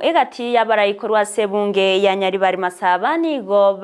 Egati y'abarayikuru asebunge ya Nyaribari Masaba nigo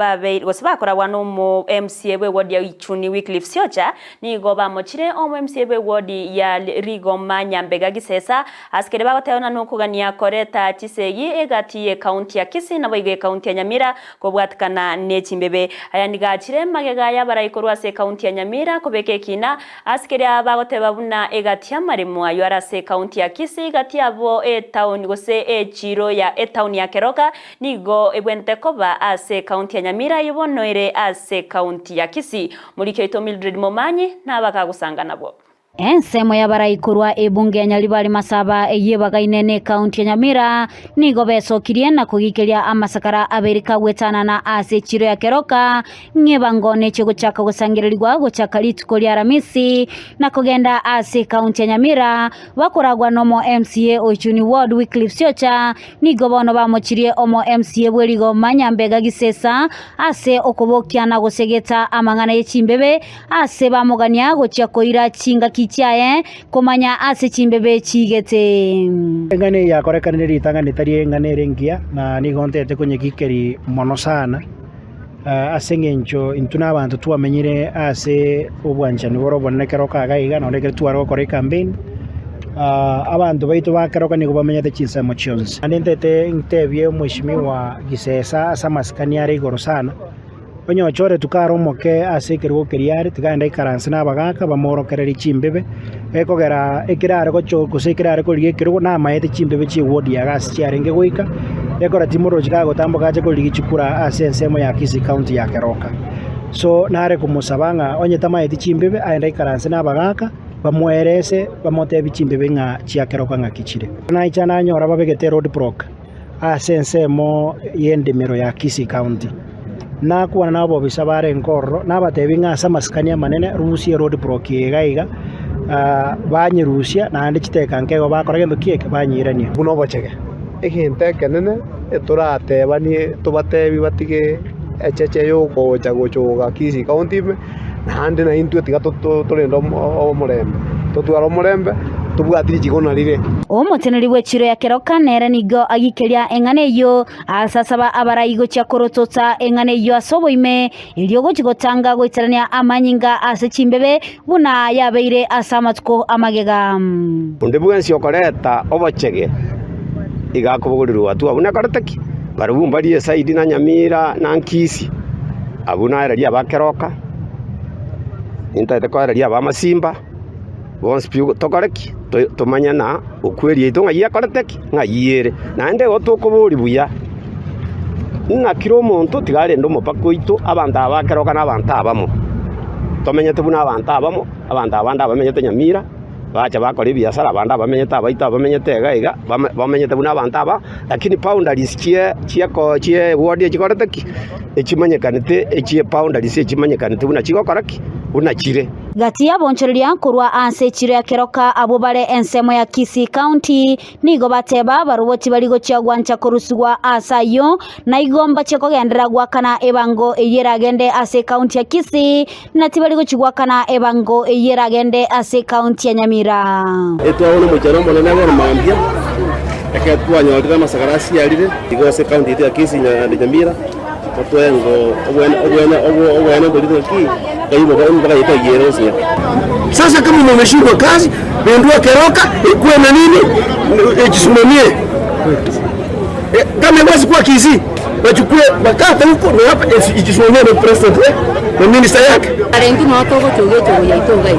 bakoragwa n'omu MCA we ward ya Ichuni Wycliffe Siocha nigo bamukire omu MCA we ward ya Rigoma Nyambega Gisesa asikere bagoteyona n'okugania koreta Kisegi egati ye county ya Kisii nabo ige county ya Nyamira kobwatikana n'ekimbebe ayandigakire magega y'abarayikuru ase county ya Nyamira kobeke kina asikere abagoteba buna egati y'amaremu ayo arase county ya Kisii gati abo town gose chiro ya town ya Keroka nigo ebwente koba ase county ya Nyamira ibonoire ase county ya Kisii muri Keito Mildred Momanyi nabakagusanga nabo. Ensemo y'abarayikuru ebunge ya Nyaribari Masaba eyebagaine ne county ya Nyamira nigo besokirie na kugikeria amasakara aberika gwetana na ase chiro ya Keroka ng'ebangone chego chaka gusangirirwa gochaka lituko lya Ramisi na kugenda ase county ya Nyamira bakoragwa nomo MCA Ichuni ward Wycliffe Siocha nigo bono bamuchirie omo MCA bwerigo Nyambega Gisesa ase okobokia na gosegeta amangana y'echimbebe ase bamugania gochakoira chinga kichaye komanya ase chimbebe chigete ngane ya korekanire ritanga nitari ngane rengia na nigontete kunyekikeri mono sana ase ngencho intuna abantu twamenyire ase obwanchani boro bonekeroka gaiga no rekere twaro kore campaign abantu baitu bakeroka nigo bamenyete chinsemo chionse anentete intebye mwishimiwa Gisesa asa maskani ari igoro sana onyo chore tukaro moke ase kirwo kiriare tuganda ikaranse nabagaka bamorokereri chimbebe ekogera ekirare gocho kusekirare koriye kirwo na maete chimbebe chi ward ya gas chiarenge goika ekora timoro chikago tamboka che koriye chikura ase ensemo ya Kisii county ya Keroka so nare kumusabanga onye tamaete chimbebe aenda ikaranse nabagaka bamwerese bamote bichimbebe nga chia Keroka nga kichire na ichana nyora babegete road block ase ensemo yendemero ya Kisii county na kuwa nabo bisabare nkoro nabatebi ngasa maskania manene Rusia road block yegaiga banyirusia na andi chiteka nkego bakora gendo kieke banyirania buno bochege egente kenene eturatebani tubatebi batige echeche yo gocha Kisii county na andi na intu tiga turendo omurembe tutwara omurembe tubwatiri chigona rire omuteneri w'echiro ya Keroka nere nigo agikeria engane yo asasaba abarayigo chakorotota engane yo asoboime iliogo chigotanga goitarania amanyinga ase chimbebe buna yabeire asamatko amagega unde bwensi okoreta obochege igakobogorirwa watu abuna karataki barubumbari side na Nyamira na Kisii abuna ereria bakeroka intete koereria ba Masimba bonspio tokoreki tumanya na ukweri itonga yakoreteki ngayire nande otukuburi buya na kiro muntu tigare ndo mupako itu abantu abakeroka n'abantu abamo tumenyete buna abantu abamo abantu abanda bamenyete Nyamira bacha bakora ibiasara abanda bamenyete abaita bamenyete gaiga bamenyete buna abantu aba lakini boundaries chie ward chikoreteki echimanyekanite echie boundaries echimanyekanite buna chigokoraki buna chire gati ya bonchoreria kurwa ase chiro ya Keroka abo bare ensemo ya Kisii county nigo bateba baruboti baligo chiagwancha korusugwa asayo na igomba chekogendera gwakana ebango eyeragende ase county ya Kisii na tibaligo chigwakana ebango eyeragende ase county ya Nyamira etwaone muchero monene ngoro mambia ekatwanyorira masagarasi yarire igo ase county ya Kisii na Nyamira otwengo obwena bolitoki sasa kama mmeshindwa kazi ndio Keroka ikuwe na nini ejisimamie kama basi kwa Kisii wachukue bakata huko na hapa ejisimamie na president na minister yake arengi no togo choge chogo yaito gai